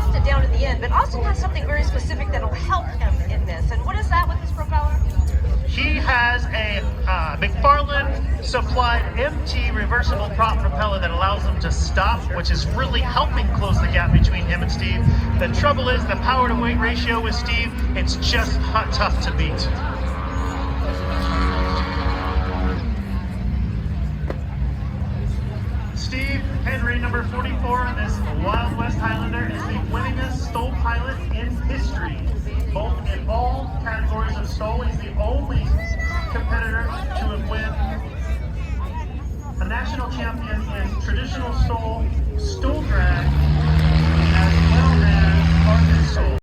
lost it down in the end, but Austin has something very specific that'll help him in this. And what is that with this propeller? He has a McFarlane supplied MT reversible prop propeller that allows him to stop, which is really helping close the gap between him and Steve. The trouble is the power to weight ratio with Steve, it's just tough to beat. Steve Henry, number 44, this Wild West Highlander, is the winningest STOL pilot in history. Both in all categories of STOL, he's the only competitor to have won a national champion in traditional STOL drag,